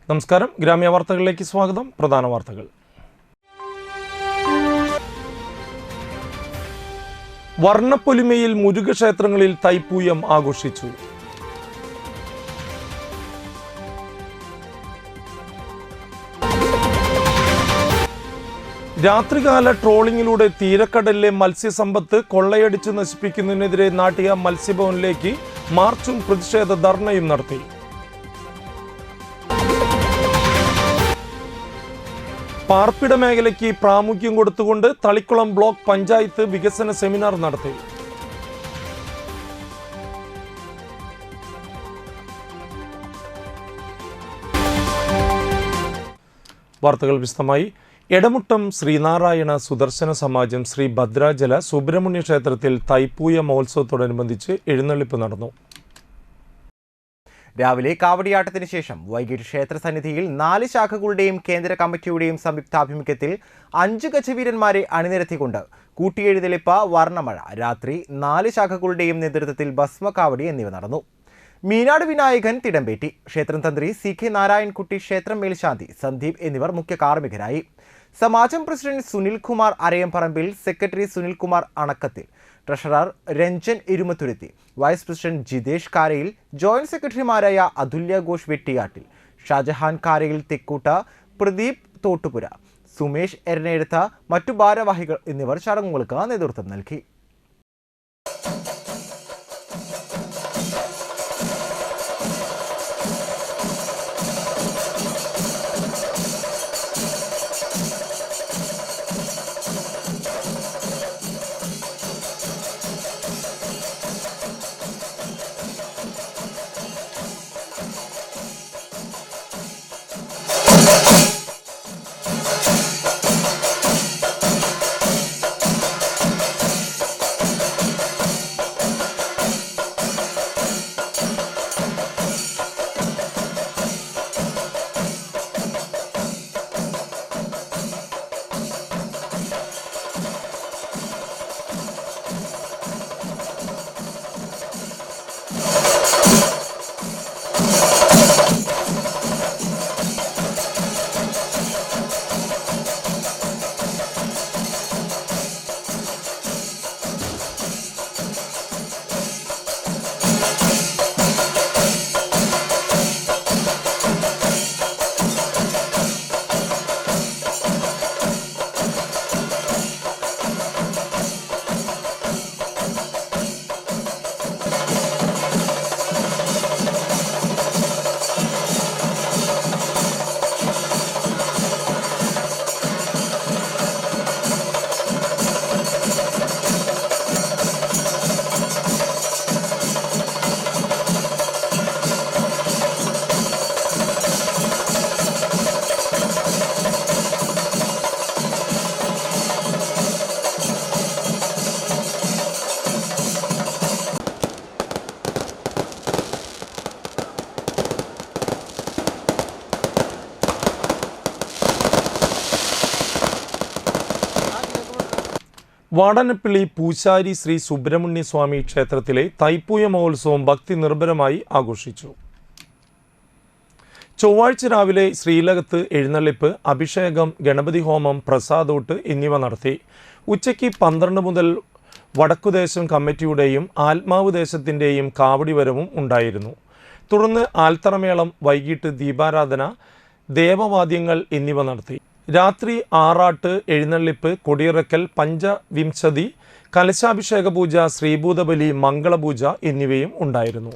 നമസ്കാരം, ഗ്രാമീയ വാർത്തകളിലേക്ക് സ്വാഗതം. പ്രധാന വാർത്തകൾ. വർണ്ണപ്പൊലിമയിൽ മുരുകക്ഷേത്രങ്ങളിൽ തൈപ്പൂയം ആഘോഷിച്ചു. രാത്രികാല ട്രോളിങ്ങിലൂടെ തീരക്കടലിലെ മത്സ്യസമ്പത്ത് കൊള്ളയടിച്ചു നശിപ്പിക്കുന്നതിനെതിരെ നാട്ടിക മത്സ്യഭവനിലേക്ക് മാർച്ചും പ്രതിഷേധ ധർണയും നടത്തി. പാർപ്പിട മേഖലയ്ക്ക് പ്രാമുഖ്യം കൊടുത്തുകൊണ്ട് തളിക്കുളം ബ്ലോക്ക് പഞ്ചായത്ത് വികസന സെമിനാർ നടത്തി. വാർത്തകൾ വിശദമായി. എടമുട്ടം ശ്രീനാരായണ സുദർശന സമാജം ശ്രീ ഭദ്രാചല സുബ്രഹ്മണ്യ ക്ഷേത്രത്തിൽ തൈപ്പൂയ മഹോത്സവത്തോടനുബന്ധിച്ച് എഴുന്നള്ളിപ്പ് നടന്നു. രാവിലെ കാവടിയാട്ടത്തിന് ശേഷം വൈകിട്ട് ക്ഷേത്രസന്നിധിയിൽ 4 ശാഖകളുടെയും കേന്ദ്ര കമ്മിറ്റിയുടെയും സംയുക്താഭിമുഖ്യത്തിൽ 5 ഗജവീരന്മാരെ അണിനിരത്തിക്കൊണ്ട് കൂട്ടിയെഴുന്നള്ളിപ്പ്, വർണ്ണമഴ, രാത്രി 4 ശാഖകളുടെയും നേതൃത്വത്തിൽ ഭസ്മകാവടി എന്നിവ നടന്നു. മീനാട് വിനായകൻ തിടമ്പേറ്റി, ക്ഷേത്രം തന്ത്രി CK നാരായൺകുട്ടി, ക്ഷേത്രം മേൽശാന്തി സന്ദീപ് എന്നിവർ മുഖ്യ കാർമ്മികരായി. സമാജം president Sunilkumar Arayamparambil, secretary Sunilkumar Anakkathil, treasurer Ranjan Irumathuruthi, vice president Jithesh Karayil, joint സെക്രട്ടറിമാരായ അതുല്യ ഘോഷ് വെട്ടിയാട്ടിൽ, ഷാജഹാൻ കാരയിൽ തെക്കൂട്ട, പ്രദീപ് തോട്ടുപുര, സുമേഷ് എരനെഴുത്ത, മറ്റു ഭാരവാഹികൾ എന്നിവർ ചടങ്ങുകൾക്ക് നേതൃത്വം നൽകി. വാടനപ്പള്ളി പൂശാരി ശ്രീ സുബ്രഹ്മണ്യ സ്വാമി ക്ഷേത്രത്തിലെ തൈപ്പൂയ മഹോത്സവം ഭക്തി നിർഭരമായി ആഘോഷിച്ചു. ചൊവ്വാഴ്ച രാവിലെ ശ്രീലകത്ത് എഴുന്നള്ളിപ്പ്, അഭിഷേകം, ഗണപതി ഹോമം, പ്രസാദോട്ട് എന്നിവ നടത്തി. ഉച്ചയ്ക്ക് 12 മുതൽ വടക്കുദേശം കമ്മിറ്റിയുടെയും ആത്മാവ് ദേശത്തിൻ്റെയും കാവടി വരവും ഉണ്ടായിരുന്നു. തുടർന്ന് ആൽത്തറമേളം, വൈകിട്ട് ദീപാരാധന, ദേവവാദ്യങ്ങൾ എന്നിവ നടത്തി. രാത്രി ആറാട്ട്, എഴുന്നള്ളിപ്പ്, കൊടിയിറക്കൽ, പഞ്ചവിംശതി, കലശാഭിഷേക പൂജ, ശ്രീഭൂതബലി, മംഗളപൂജ എന്നിവയും ഉണ്ടായിരുന്നു.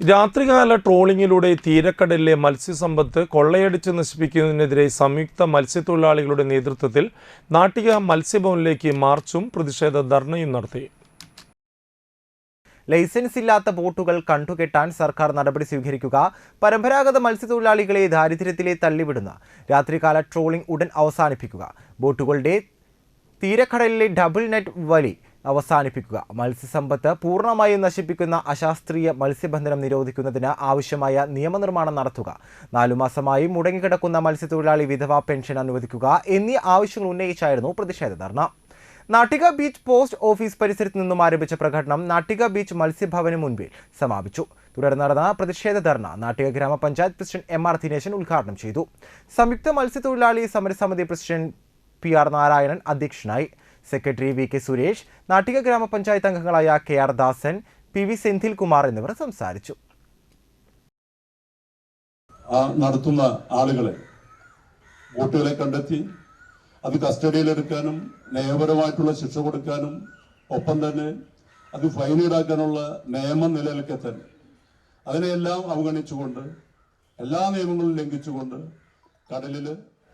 രാത്രികാല ട്രോളിങ്ങിലൂടെ തീരക്കടലിലെ മത്സ്യസമ്പത്ത് കൊള്ളയടിച്ച് നശിപ്പിക്കുന്നതിനെതിരെ സംയുക്ത മത്സ്യത്തൊഴിലാളികളുടെ നേതൃത്വത്തിൽ നാട്ടിക മത്സ്യഭവനിലേക്ക് മാർച്ചും പ്രതിഷേധ ധർണയും നടത്തി. ലൈസൻസ് ഇല്ലാത്ത ബോട്ടുകൾ കണ്ടുകെട്ടാൻ സർക്കാർ നടപടി സ്വീകരിക്കുക, പരമ്പരാഗത മത്സ്യത്തൊഴിലാളികളെ ദാരിദ്ര്യത്തിലെ തള്ളിവിടുന്ന രാത്രികാല ട്രോളിംഗ് ഉടൻ അവസാനിപ്പിക്കുക, ബോട്ടുകളുടെ തീരക്കടലിലെ ഡബിൾ നെറ്റ് വലി അവസാനിപ്പിക്കുക, മത്സ്യസമ്പത്ത് പൂർണ്ണമായും നശിപ്പിക്കുന്ന അശാസ്ത്രീയ മത്സ്യബന്ധനം നിരോധിക്കുന്നതിന് ആവശ്യമായ നിയമനിർമ്മാണം നടത്തുക, 4 മാസമായി മുടങ്ങിക്കിടക്കുന്ന മത്സ്യത്തൊഴിലാളി വിധവാ പെൻഷൻ അനുവദിക്കുക എന്നീ ആവശ്യങ്ങൾ ഉന്നയിച്ചായിരുന്നു പ്രതിഷേധ ധർണ. നാട്ടിക ബീച്ച് പോസ്റ്റ് ഓഫീസ് പരിസരത്ത് നിന്നും ആരംഭിച്ച പ്രകടനം നാട്ടിക ബീച്ച് മത്സ്യഭവന് മുൻപിൽ സമാപിച്ചു. തുടർന്ന് നടന്ന പ്രതിഷേധ ധർണ നാട്ടിക ഗ്രാമപഞ്ചായത്ത് പ്രസിഡന്റ് MR ദിനേശൻ ഉദ്ഘാടനം ചെയ്തു. സംയുക്ത മത്സ്യത്തൊഴിലാളി സമരസമിതി പ്രസിഡന്റ് PR നാരായണൻ അധ്യക്ഷനായി. സെക്രട്ടറി VK സുരേഷ്, നാട്ടിക ഗ്രാമപഞ്ചായത്ത് അംഗങ്ങളായ KR ദാസൻ, PV സെന്തിൽകുമാർ എന്നിവർ സംസാരിച്ചു. നടത്തുന്ന ആളുകളെ ബോട്ടുകളെ കണ്ടെത്തി അത് കസ്റ്റഡിയിലെടുക്കാനും നിയമപരമായിട്ടുള്ള ശിക്ഷ കൊടുക്കാനും ഒപ്പം തന്നെ അത് ഫൈൻ ഈടാക്കാനുള്ള നിയമം നിലനിൽക്കെത്താൻ അതിനെല്ലാം അവഗണിച്ചുകൊണ്ട് എല്ലാ നിയമങ്ങളും ലംഘിച്ചുകൊണ്ട് കടലിൽ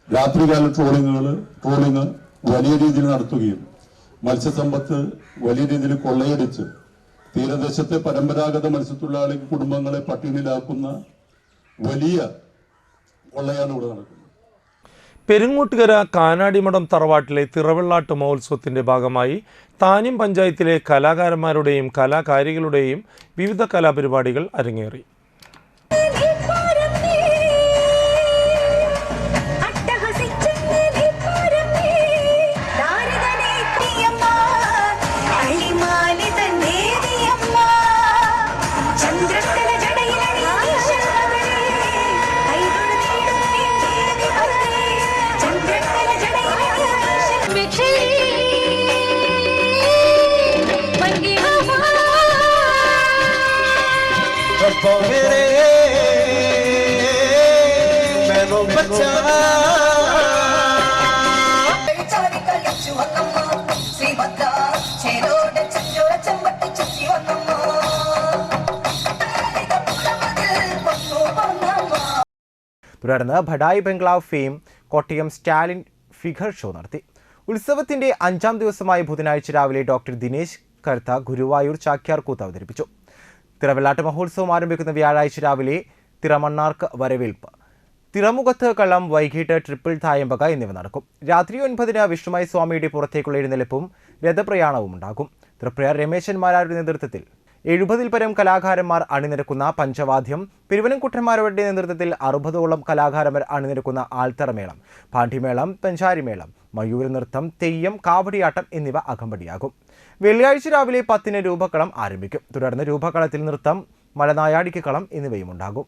രാത്രികാല ട്രോളിങ് വലിയ രീതിയിൽ നടത്തുകയും മത്സ്യസമ്പത്ത് വലിയ രീതിയിൽ കൊള്ളയടിച്ച് തീരദേശത്തെ പരമ്പരാഗത മത്സ്യത്തൊഴിലാളി കുടുംബങ്ങളെ പട്ടിണിയിലാക്കുന്ന വലിയ കൊള്ളയാണ് ഇവിടെ നടക്കുന്നത്. പെരിങ്ങോട്ടുകര കാനാടിമഠം തറവാട്ടിലെ തിറവെള്ളാട്ട് മഹോത്സവത്തിന്റെ ഭാഗമായി താന്യം പഞ്ചായത്തിലെ കലാകാരന്മാരുടെയും കലാകാരികളുടെയും വിവിധ കലാപരിപാടികൾ അരങ്ങേറി. തുടർന്ന് Badai Bungalow fame Kottayam Stalin figure show നടത്തി. ഉത്സവത്തിന്റെ 5ാം ദിവസമായ ബുധനാഴ്ച രാവിലെ ഡോക്ടർ ദിനേശ് കർത്ത ഗുരുവായൂർ ചാക്യാർകൂത്ത് അവതരിപ്പിച്ചു. തിറവെള്ളാട്ട് മഹോത്സവം ആരംഭിക്കുന്ന വ്യാഴാഴ്ച രാവിലെ തിറമണ്ണാർക്ക് വരവേൽപ്പ്, തിറമുഖത്ത് കള്ളം, വൈകിട്ട് ട്രിപ്പിൾ തായമ്പക എന്നിവ നടക്കും. രാത്രി 9-ന് വിഷ്ണുമായ സ്വാമിയുടെ പുറത്തേക്കുള്ള എഴുന്നള്ളിപ്പും രഥപ്രയാണവും ഉണ്ടാകും. തൃപ്രയാർ രമേശന്മാരുടെ നേതൃത്വത്തിൽ 70-ൽ പരം കലാകാരന്മാർ അണിനിരക്കുന്ന പഞ്ചവാദ്യം, പെരുവനംകുട്ടന്മാരുടെ നേതൃത്വത്തിൽ 60ഓളം കലാകാരന്മാർ അണിനിരക്കുന്ന ആൽത്തറമേളം, പാണ്ഡിമേളം, പഞ്ചാരിമേളം, മയൂര നൃത്തം, തെയ്യം, കാവടിയാട്ടം എന്നിവ അകമ്പടിയാകും. വെള്ളിയാഴ്ച രാവിലെ 10-ന് രൂപക്കളം ആരംഭിക്കും. തുടർന്ന് രൂപകളത്തിൽ നൃത്തം, മലനായാടിക്ക് കളം എന്നിവയും ഉണ്ടാകും.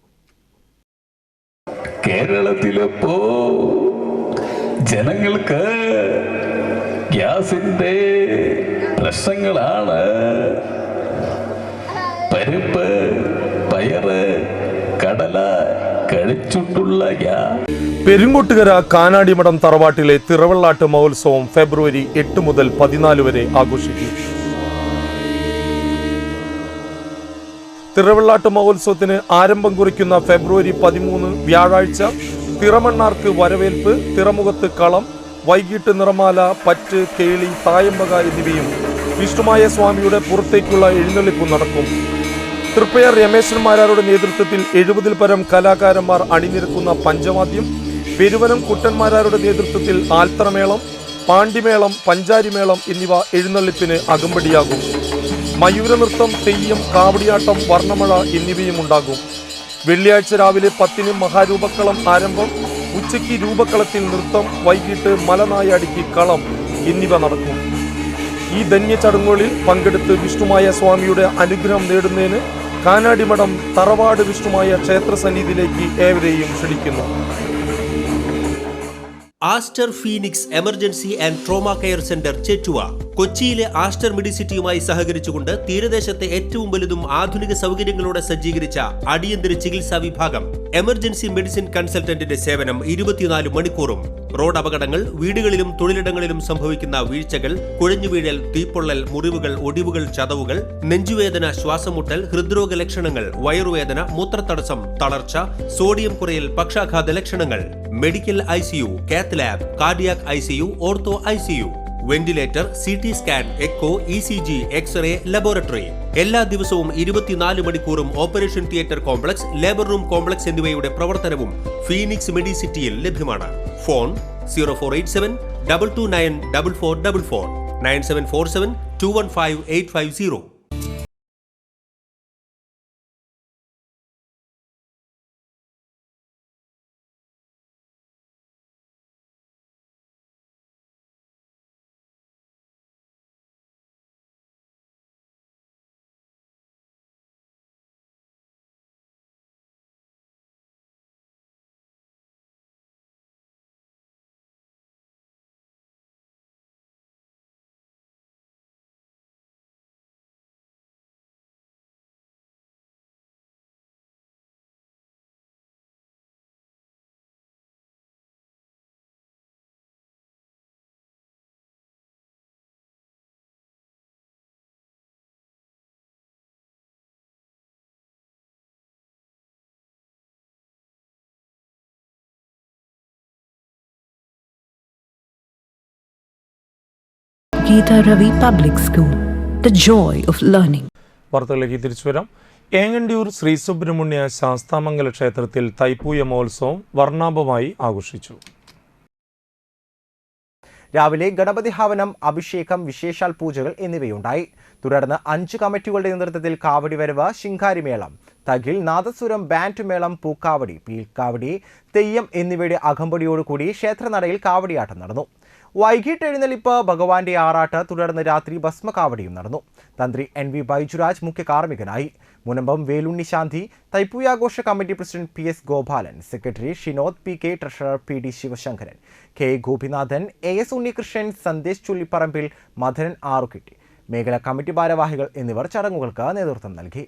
കേരളത്തിലിപ്പോ ജനങ്ങൾക്ക് ഗ്യാസിന്റെ പ്രശ്നങ്ങളാണ്. പരിപ്പ്, പയറ്, കടല കഴിച്ചിട്ടുള്ള പെരിങ്ങോട്ടുകര കാനാടിമഠം തറവാട്ടിലെ തിറവെള്ളാട്ട് മഹോത്സവം ഫെബ്രുവരി 8 മുതൽ 14 വരെ ആഘോഷിക്കും. തിറവെള്ളാട്ട് മഹോത്സവത്തിന് ആരംഭം കുറിക്കുന്ന ഫെബ്രുവരി 13 വ്യാഴാഴ്ച തിറമണ്ണാർക്ക് വരവേൽപ്പ്, തിറമുഖത്ത് കളം, വൈകിട്ട് നിറമാല, പറ്റ്, കേളി, തായമ്പക എന്നിവയും വിഷ്ണുമായ സ്വാമിയുടെ പുറത്തേക്കുള്ള എഴുന്നള്ളിപ്പും നടക്കും. തൃപ്രയാർ രമേശന്മാരുടെ നേതൃത്വത്തിൽ 70-ൽ പരം കലാകാരന്മാർ അണിനിരക്കുന്ന പഞ്ചവാദ്യം, പെരുവനം കുട്ടന്മാരുടെ നേതൃത്വത്തിൽ ആൽത്തറമേളം, പാണ്ഡിമേളം, പഞ്ചാരിമേളം എന്നിവ എഴുന്നള്ളിപ്പിന് അകമ്പടിയാകും. മയൂരനൃത്തം, തെയ്യം, കാവടിയാട്ടം, വർണ്ണമഴ എന്നിവയും ഉണ്ടാകും. വെള്ളിയാഴ്ച രാവിലെ 10-ന് മഹാരൂപക്കളം ആരംഭം, ഉച്ചയ്ക്ക് രൂപക്കളത്തിൽ നൃത്തം, വൈകിട്ട് മലനായാടിക്ക് കളം എന്നിവ നടക്കും. ഈ ധന്യ ചടങ്ങുകളിൽ പങ്കെടുത്ത് വിഷ്ണുമായ സ്വാമിയുടെ അനുഗ്രഹം നേടുന്നതിന് കാനാടിമഠം തറവാട് വിഷ്ണുമായ ക്ഷേത്രസന്നിധിയിലേക്ക് ഏവരെയും ക്ഷണിക്കുന്നു. Aster Phoenix emergency and trauma care centre Chettuva കൊച്ചിയിലെ ആസ്റ്റർ മെഡിസിറ്റിയുമായി സഹകരിച്ചുകൊണ്ട് തീരദേശത്തെ ഏറ്റവും വലുതും ആധുനിക സൗകര്യങ്ങളോടെ സജ്ജീകരിച്ച അടിയന്തര ചികിത്സാ വിഭാഗം. എമർജൻസി മെഡിസിൻ കൺസൾട്ടന്റിന്റെ സേവനം 24 മണിക്കൂറും. റോഡ് അപകടങ്ങൾ, വീടുകളിലും തൊഴിലിടങ്ങളിലും സംഭവിക്കുന്ന വീഴ്ചകൾ, കുഴഞ്ഞുവീഴൽ, തീപ്പൊള്ളൽ, മുറിവുകൾ, ഒടിവുകൾ, ചതവുകൾ, നെഞ്ചുവേദന, ശ്വാസമുട്ടൽ, ഹൃദ്രോഗ ലക്ഷണങ്ങൾ, വയറുവേദന, മൂത്രത്തടസ്സം, തളർച്ച, സോഡിയം കുറയൽ, പക്ഷാഘാത ലക്ഷണങ്ങൾ, medical ICU, cath lab, cardiac ICU, ortho ICU, ventilator, CT scan, echo, ECG, x-ray, laboratory. എല്ലാ ദിവസവും 24 മണിക്കൂറും operation theatre complex, labour room complex എന്നിവയുടെ പ്രവർത്തനവും ഫീനിക്സ് മെഡിസിറ്റിയിൽ ലഭ്യമാണ്. Phone 0487 229 4444 9747 215 850. Geeta Ravi Public School, the joy of learning. വാർത്തകളിലേക്ക് തിരിച്ചു വരാം. ഏങ്ങണ്ടിയൂർ ശ്രീ സുബ്രഹ്മണ്യ ശാസ്താമംഗല ക്ഷേത്രത്തിൽ തൈപ്പൂയ മഹോത്സവം വർണ്ണാഭമായി ആഘോഷിച്ചു. രാവിലെ ഗണപതി ഹവനം, അഭിഷേകം, വിശേഷാൽ പൂജകൾ എന്നിവയുണ്ടായി. തുടർന്ന് 5 കമ്മിറ്റികളുടെ നേതൃത്വത്തിൽ കാവടി വരവ്, ശിങ്കാരിമേളം, തകിൽ, നാദസ്വരം, ബാൻഡ് മേളം, പൂക്കാവടി, പീൽക്കാവടി, തെയ്യം എന്നിവയുടെ അകമ്പടിയോടുകൂടി ക്ഷേത്രനടയിൽ കാവടിയാട്ടം നടന്നു. വൈകിട്ട് എഴുന്നള്ളിപ്പ്, ഭഗവാന്റെ ആറാട്ട്, തുടർന്ന് രാത്രി ഭസ്മകാവടിയും നടന്നു. തന്ത്രി NV ബൈജുരാജ് മുഖ്യ കാർമ്മികനായി. മുനമ്പം വേലുണ്ണി ശാന്തി, തൈപ്പൂയാഘോഷ committee president PS Gopalan, secretary Shinod PK, treasurer PD Sivasankaran, K Gopinathan, AS Unnikrishnan, Sandesh Chullipparambil, Madhuran Arukitti, മേഖലാ കമ്മിറ്റി ഭാരവാഹികൾ എന്നിവർ ചടങ്ങുകൾക്ക് നേതൃത്വം നൽകി.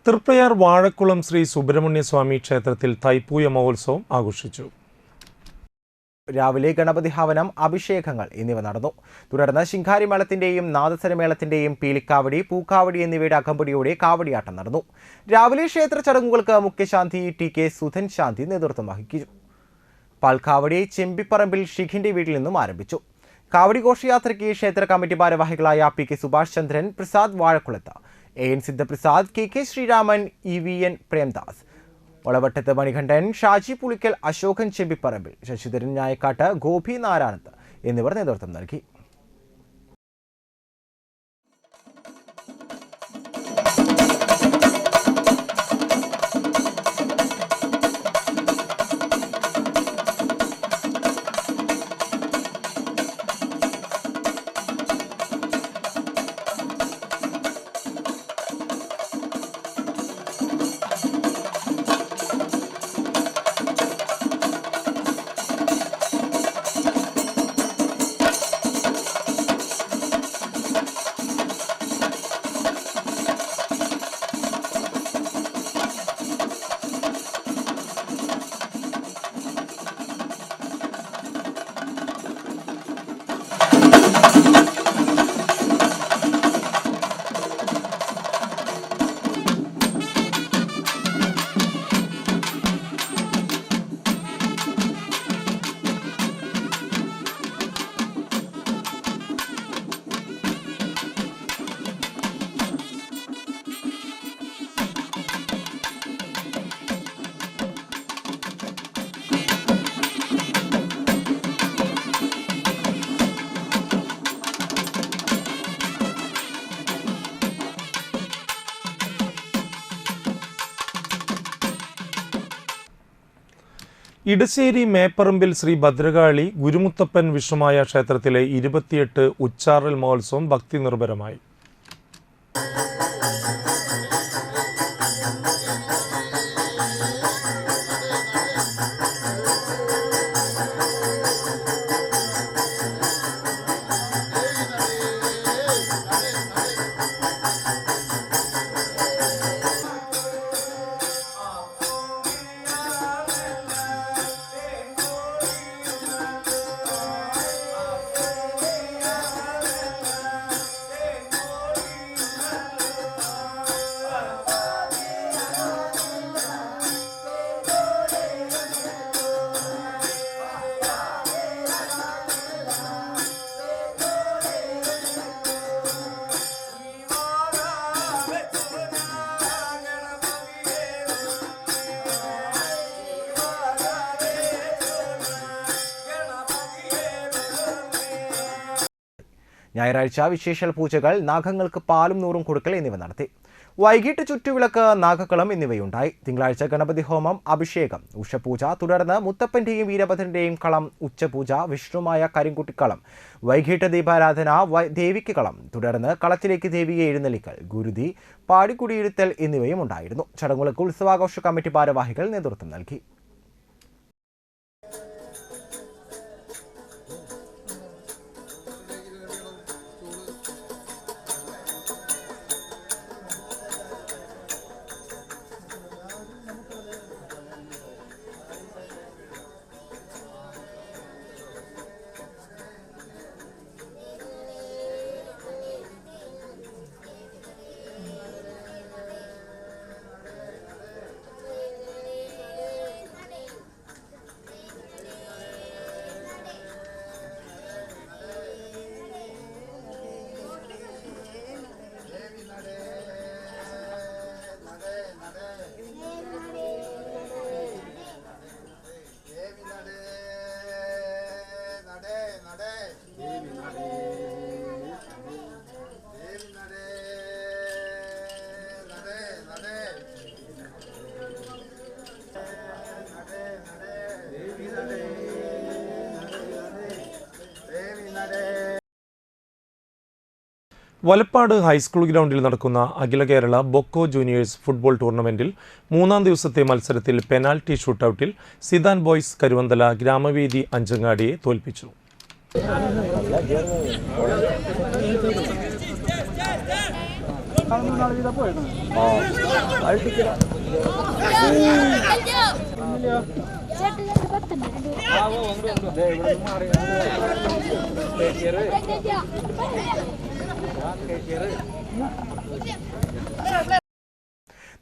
തൃപ്രയാർ വാഴക്കുളം ശ്രീ സുബ്രഹ്മണ്യ സ്വാമി ക്ഷേത്രത്തിൽ തൈപ്പൂയ മഹോത്സവം ആഘോഷിച്ചു. രാവിലെ ഗണപതി ഹവനം, അഭിഷേകങ്ങൾ എന്നിവ നടന്നു. തുടർന്ന് ശിങ്കാരിമേളത്തിന്റെയും നാദസ്വരമേളത്തിന്റെയും പീലിക്കാവടി, പൂക്കാവടി എന്നിവയുടെ അകമ്പടിയോടെ കാവടിയാട്ടം നടന്നു. രാവിലെ ക്ഷേത്ര ചടങ്ങുകൾക്ക് മുഖ്യശാന്തി TK സുധൻ ശാന്തി നേതൃത്വം വഹിച്ചു. പാൽക്കാവടി ചെമ്പിപ്പറമ്പിൽ ഷിഖിന്റെ വീട്ടിൽ നിന്നും ആരംഭിച്ചു. കാവടി ഘോഷയാത്രയ്ക്ക് ക്ഷേത്ര കമ്മിറ്റി ഭാരവാഹികളായ PK Subhash Chandran, Prasad വാഴക്കുളത്ത്, AN Sidhaprasad, KK Sreeraman, EVN Premdas, ഒളവട്ടത്ത് Manikandan, Shaji Pulikkal, Ashokan ചെമ്പിപ്പറമ്പിൽ, Sasidharan Njayakkattu, Gopi Narayanath എന്നിവർ നേതൃത്വം നൽകി. ഇടശ്ശേരി മേപ്പറമ്പിൽ ശ്രീ ഭദ്രകാളി ഗുരുമുത്തപ്പൻ വിഷ്ണുമായ ക്ഷേത്രത്തിലെ 28 ഉച്ചാറൽ മഹോത്സവം ഭക്തി നിർഭരമായി. ഞായറാഴ്ച വിശേഷൽ പൂജകൾ, നാഗങ്ങൾക്ക് പാലും നൂറും കൊടുക്കൽ എന്നിവ നടത്തി. വൈകിട്ട് ചുറ്റുവിളക്ക്, നാഗക്കളം എന്നിവയുണ്ടായി. തിങ്കളാഴ്ച ഗണപതി ഹോമം, അഭിഷേകം, ഉഷപൂജ, തുടർന്ന് മുത്തപ്പന്റെയും വീരഭദ്രന്റെയും കളം, ഉച്ചപൂജ, വിഷ്ണുമായ കരിങ്കുട്ടിക്കളം, വൈകിട്ട് ദീപാരാധന, ദേവിക്ക് കളം, തുടർന്ന് കളത്തിലേക്ക് ദേവിയെ എഴുന്നള്ളിക്കൽ, ഗുരുതി, പാടിക്കുടിയിരുത്തൽ എന്നിവയും ഉണ്ടായിരുന്നു. ചടങ്ങുകൾക്ക് ഉത്സവാഘോഷ കമ്മിറ്റി ഭാരവാഹികൾ നേതൃത്വം നൽകി. വലപ്പാട് ഹൈസ്കൂൾ ഗ്രൗണ്ടിൽ നടക്കുന്ന അഖില കേരള ബൊക്കോ ജൂനിയേഴ്സ് ഫുട്ബോൾ ടൂർണമെന്റിൽ 3ാം ദിവസത്തെ മത്സരത്തിൽ പെനാൽറ്റി ഷൂട്ടൌട്ടിൽ സിദാൻ ബോയ്സ് കരുവന്തല ഗ്രാമവേദി അഞ്ചങ്ങാടിയെ തോൽപ്പിച്ചു.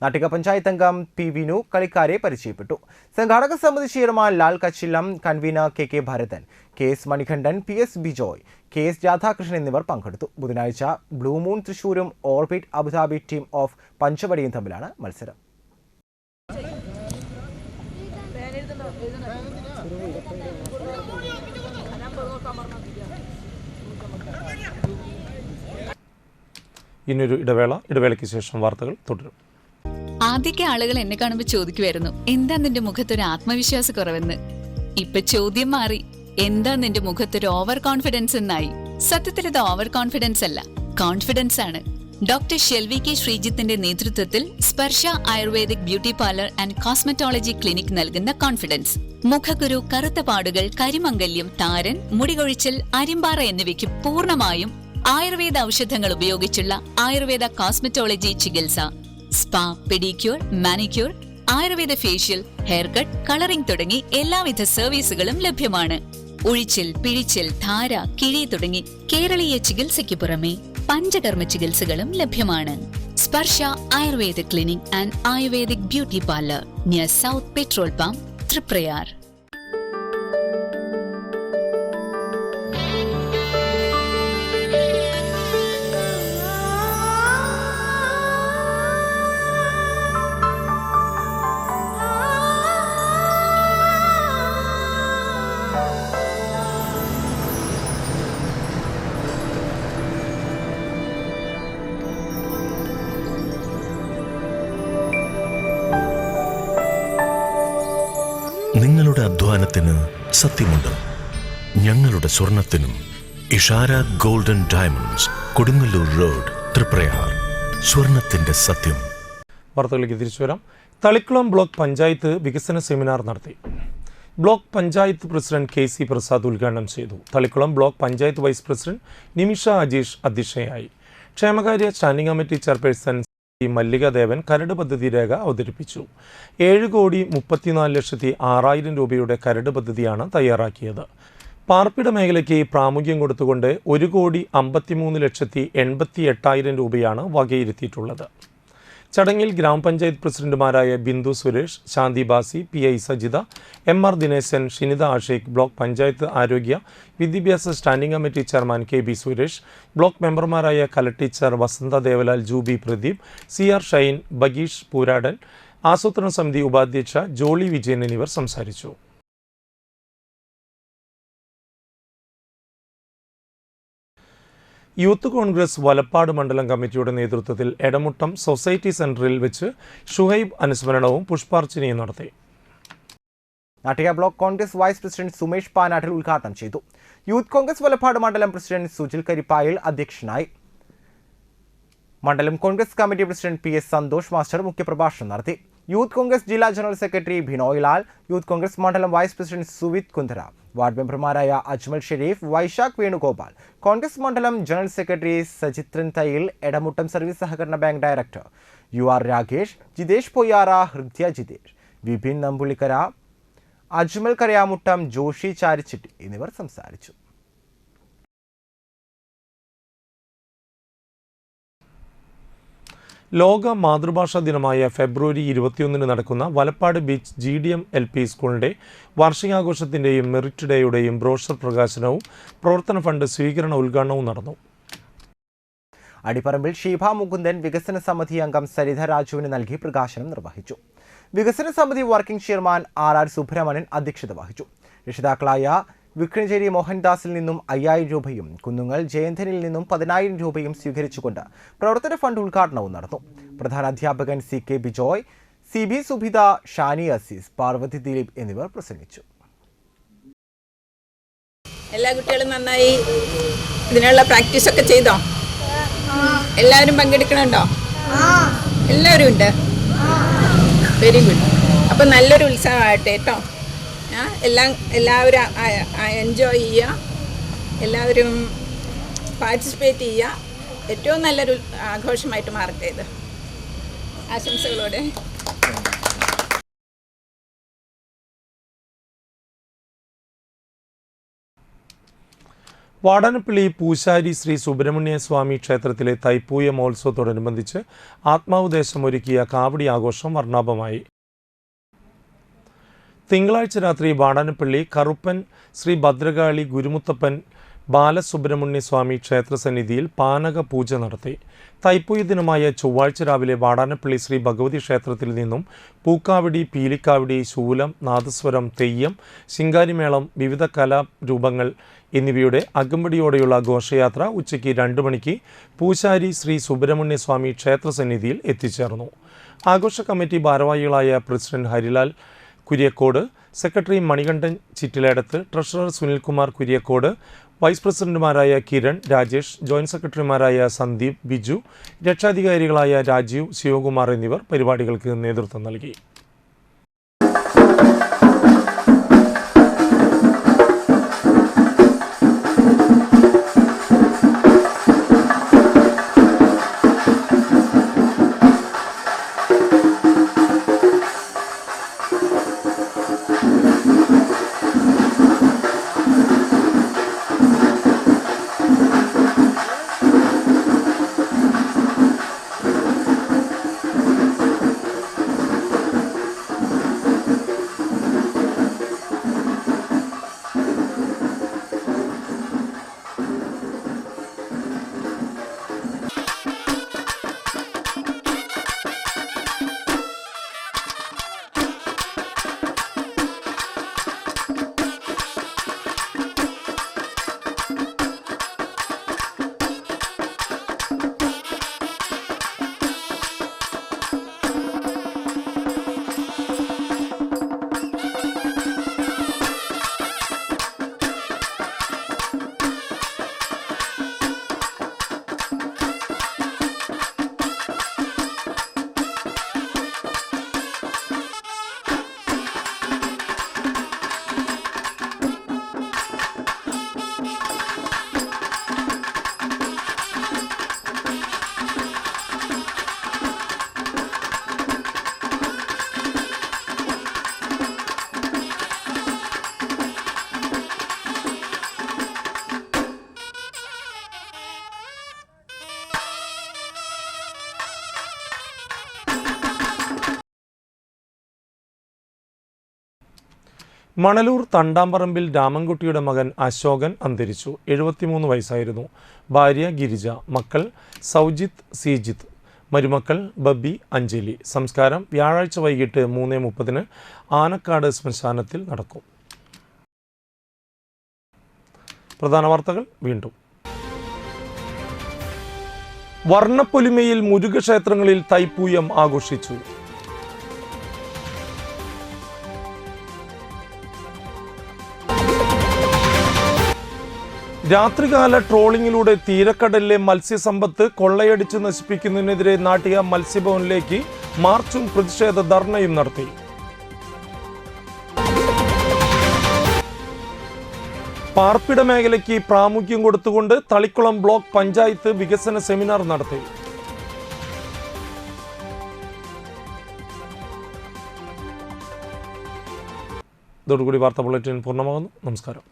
നാട്ടിക പഞ്ചായത്ത് അംഗം പി വിനു കളിക്കാരെ പരിചയപ്പെട്ടു. സംഘാടക സമിതി chairman Lal Kachilam, convener K Bharathan, K S Manikandan, P S Bijoy, K S Radhakrishnan എന്നിവർ പങ്കെടുത്തു. ബുധനാഴ്ച ബ്ലൂ മൂൺ തൃശൂരും ഓർബിറ്റ് അബുദാബി ടീം ഓഫ് പഞ്ചവടിയും തമ്മിലാണ് മത്സരം. ഇനിയൊരു ഇടവേളയ്ക്ക് ശേഷം വാർത്തകൾ തുടരും. ആദ്യമൊക്കെ ആളുകൾ എന്നെ കാണുമ്പോൾ ചോദിക്കുമായിരുന്നു, എന്താ നിന്റെ മുഖത്തൊരു ആത്മവിശ്വാസ കുറവെന്ന്. ഇപ്പൊ ചോദ്യം മാറി, എന്താ നിന്റെ മുഖത്തൊരു ഓവർ കോൺഫിഡൻസ് എന്നായി. സത്യത്തിൽ ഇത് ഓവർ കോൺഫിഡൻസ് അല്ല, കോൺഫിഡൻസ് ആണ്. ഡോക്ടർ ഷെൽവി കെ ശ്രീജിത്തിന്റെ നേതൃത്വത്തിൽ Sparsha ayurvedic beauty parlour and cosmetology clinic നൽകുന്ന കോൺഫിഡൻസ്. മുഖക്കുരു, കറുത്ത പാടുകൾ, കരിമംഗല്യം, താരൻ, മുടികൊഴിച്ചൽ, അരിമ്പാറ എന്നിവയ്ക്ക് പൂർണ്ണമായും ആയുർവേദ ഔഷധങ്ങൾ ഉപയോഗിച്ചുള്ള ആയുർവേദ കോസ്മെറ്റോളജി ചികിത്സ, spa, pedicure, manicure, Ayurveda facial, hair cut, colouring തുടങ്ങി എല്ലാവിധ സർവീസുകളും ലഭ്യമാണ്. ഉഴിച്ചിൽ, പിഴിച്ചിൽ, ധാര, കിഴി തുടങ്ങി കേരളീയ ചികിത്സയ്ക്ക് പുറമെ പഞ്ചകർമ്മ ചികിത്സകളും ലഭ്യമാണ്. Sparsha ayurveda clinic and ayurvedic beauty parlour near south petrol pump, Triprayar. നിങ്ങളുടെ ഞങ്ങളുടെ അധ്വാനത്തിന് സത്യമുണ്ട്. ഞങ്ങളുടെ സ്വർണത്തിനും. Ishara golden diamonds, Kodungallur road, Triprayar. സ്വർണത്തിന്റെ സത്യം. വാർത്തകളിലേക്ക് തിരിച്ചു വരാം. തളിക്കുളം ബ്ലോക്ക് പഞ്ചായത്ത് വികസന സെമിനാർ നടത്തി. Block panchayat president KC Prasad ഉദ്ഘാടനം ചെയ്തു. Thalikkulam block panchayat vice president Nimisha Ajeesh അധ്യക്ഷയായി. ക്ഷേമകാര്യ standing committee chairperson Mallika Devan കരട് പദ്ധതി രേഖ അവതരിപ്പിച്ചു. 7,34,06,000 രൂപയുടെ കരട് പദ്ധതിയാണ് തയ്യാറാക്കിയത്. പാർപ്പിട മേഖലയ്ക്ക് പ്രാമുഖ്യം കൊടുത്തുകൊണ്ട് 1,53,88,000 രൂപയാണ് വകയിരുത്തിയിട്ടുള്ളത്. ചടങ്ങിൽ ഗ്രാമപഞ്ചായത്ത് പ്രസിഡന്റുമാരായ Bindu Suresh, Shanthi Basi, PI Sajitha, MR Dineshan, Shinitha Ashekh, block panchayat ആരോഗ്യ വിദ്യാഭ്യാസ standing committee chairman KB Suresh, block മെമ്പർമാരായ കല ടീച്ചർ വസന്ത ദേവലാൽ, ജൂബി പ്രദീപ്, CR ഷൈൻ, ബഗീഷ് പൂരാടൻ, ആസൂത്രണ സമിതി ഉപാധ്യക്ഷ ജോളി വിജയൻ എന്നിവർ സംസാരിച്ചു. യൂത്ത് കോൺഗ്രസ് വലപ്പാട് മണ്ഡലം കമ്മിറ്റിയുടെ നേതൃത്വത്തിൽ എടമുട്ടം സൊസൈറ്റി സെന്ററിൽ വെച്ച് ഷുഹൈബ് അനുസ്മരണവും പുഷ്പാർച്ചനയും നടത്തി. Nattika block Congress vice president Sumesh Panattil ഉദ്ഘാടനം ചെയ്തു. യൂത്ത് കോൺഗ്രസ് വലപ്പാട് മണ്ഡലം പ്രസിഡന്റ് സുജിൽ കരിപ്പായിൽ അധ്യക്ഷനായി. മണ്ഡലം Congress committee president PS Santhosh master മുഖ്യപ്രഭാഷണം നടത്തി. യൂത്ത് കോൺഗ്രസ് ജില്ലാ general secretary Binoy Lal, youth Congress മണ്ഡലം vice president Suvith Kunthara, ward മെമ്പർമാരായ അജ്മൽ ഷെരീഫ്, വൈശാഖ് വേണുഗോപാൽ, കോൺഗ്രസ് മണ്ഡലം general secretary Sajithran Thayyil, Edamuttam service സഹകരണ bank director UR Rakesh, Jithesh Poyyara, Hridya Jithesh, Vipin Nampulikkara, Ajmal Karayamuttam, Joshi Charichitti എന്നിവർ സംസാരിച്ചു. ലോക മാതൃഭാഷാ ദിനമായ ഫെബ്രുവരി 21 നടക്കുന്ന വലപ്പാട് ബീച്ച് GDM LP സ്കൂളിൻ്റെ വാർഷികാഘോഷത്തിൻ്റെയും മെറിറ്റ് ഡേയുടെയും ബ്രോഷർ പ്രകാശനവും പ്രവർത്തന ഫണ്ട് സ്വീകരണ ഉദ്ഘാടനവും നടന്നു. അടിപ്പറമ്പിൽ ഷീഭ മുകുന്ദൻ വികസന സമിതി അംഗം സരിത രാജുവിന് നൽകി പ്രകാശനം നിർവഹിച്ചു. വികസന സമിതി വർക്കിംഗ് ചെയർമാൻ RR സുബ്രഹ്മണ്യൻ അധ്യക്ഷത വഹിച്ചു. രക്ഷിതാക്കളായ വിക്രഞ്ചേരി മോഹൻദാസിൽ നിന്നും 5000 രൂപയും കുന്നുങ്ങൽ ജയന്തനിൽ നിന്നും 10,000 രൂപയും സ്വീകരിച്ചുകൊണ്ട് പ്രവർത്തന ഫണ്ട് ഉദ്ഘാടനവും നടന്നു. പ്രധാന അധ്യാപകൻ CK ബിജോയ്, CB സുഭിത, ഷാനി അസീസ്, പാർവതി ദിലീപ് എന്നിവർ പ്രസംഗിച്ചു. എല്ലാ കുട്ടികളും നന്നായി ഇതിനുള്ള പ്രാക്ടീസ് ഒക്കെ ചെയ്തോ? എല്ലാവരും പങ്കെടുക്കണുണ്ടോ? എല്ലാവരും ഉണ്ട്. Very good. അപ്പം നല്ലൊരു ഉത്സവമാകട്ടെ കേട്ടോ. എല്ലാവരും എൻജോയ് ചെയ്യുക, എല്ലാവരും പാർട്ടിസിപ്പേറ്റ് ചെയ്യുക. ഏറ്റവും നല്ലൊരു ആഘോഷമായിട്ട് മാറട്ടെ ഇത്. ആശംസകളോടെ. വാടാനപ്പള്ളി പൂശാരി ശ്രീ സുബ്രഹ്മണ്യ സ്വാമി ക്ഷേത്രത്തിലെ തൈപ്പൂയ മഹോത്സവത്തോടനുബന്ധിച്ച് ആത്മാവുദ്ദേശം ഒരുക്കിയ കാവടി ആഘോഷം വർണ്ണാഭമായി. തിങ്കളാഴ്ച രാത്രി വാടാനപ്പള്ളി കറുപ്പൻ ശ്രീ ഭദ്രകാളി ഗുരുമുത്തപ്പൻ ബാലസുബ്രഹ്മണ്യ സ്വാമി ക്ഷേത്രസന്നിധിയിൽ പാനക പൂജ നടത്തി. തൈപ്പൂയ ദിനമായ ചൊവ്വാഴ്ച രാവിലെ വാടാനപ്പള്ളി ശ്രീ ഭഗവതി ക്ഷേത്രത്തിൽ നിന്നും പൂക്കാവടി, പീലിക്കാവടി, ശൂലം, നാദസ്വരം, തെയ്യം, ശിങ്കാരിമേളം, വിവിധ കലാരൂപങ്ങൾ എന്നിവയുടെ അകമ്പടിയോടെയുള്ള ഘോഷയാത്ര ഉച്ചയ്ക്ക് 2 മണിക്ക് പൂശാരി ശ്രീ സുബ്രഹ്മണ്യ സ്വാമി ക്ഷേത്രസന്നിധിയിൽ എത്തിച്ചേർന്നു. ആഘോഷ കമ്മിറ്റി ഭാരവാഹികളായ president Harilal Kuriakode, secretary Manikandan Chittiledathu, treasurer Sunilkumar Kuriakode, vice പ്രസിഡന്റുമാരായ കിരൺ, രാജേഷ്, ജോയിന്റ് സെക്രട്ടറിമാരായ സന്ദീപ്, ബിജു, രക്ഷാധികാരികളായ രാജീവ്, ശിവകുമാർ എന്നിവർ പരിപാടികൾക്ക് നേതൃത്വം നൽകി. മണലൂർ തണ്ടാമ്പറമ്പിൽ രാമൻകുട്ടിയുടെ മകൻ അശോകൻ അന്തരിച്ചു. 73 വയസ്സായിരുന്നു. ഭാര്യ ഗിരിജ, മക്കൾ സൗജിത്ത്, സീജിത്ത്, മരുമക്കൾ ബബി, അഞ്ജലി. സംസ്കാരം വ്യാഴാഴ്ച വൈകിട്ട് 3:30 ആനക്കാട് ശ്മശാനത്തിൽ നടക്കും. പ്രധാന വാർത്തകൾ വീണ്ടും. വർണ്ണപ്പൊലിമയിൽ മുരുകക്ഷേത്രങ്ങളിൽ തൈപ്പൂയം ആഘോഷിച്ചു. രാത്രികാല ട്രോളിങ്ങിലൂടെ തീരക്കടലിലെ മത്സ്യസമ്പത്ത് കൊള്ളയടിച്ച് നശിപ്പിക്കുന്നതിനെതിരെ നാട്ടിക മത്സ്യഭവനിലേക്ക് മാർച്ചും പ്രതിഷേധ ധർണയും നടത്തി. പാർപ്പിട മേഖലയ്ക്ക് പ്രാമുഖ്യം കൊടുത്തുകൊണ്ട് തളിക്കുളം ബ്ലോക്ക് പഞ്ചായത്ത് വികസന സെമിനാർ നടത്തി. ഇതോടുകൂടി വാർത്താ ബുള്ളറ്റിൻ പൂർണ്ണമാകുന്നു. നമസ്കാരം.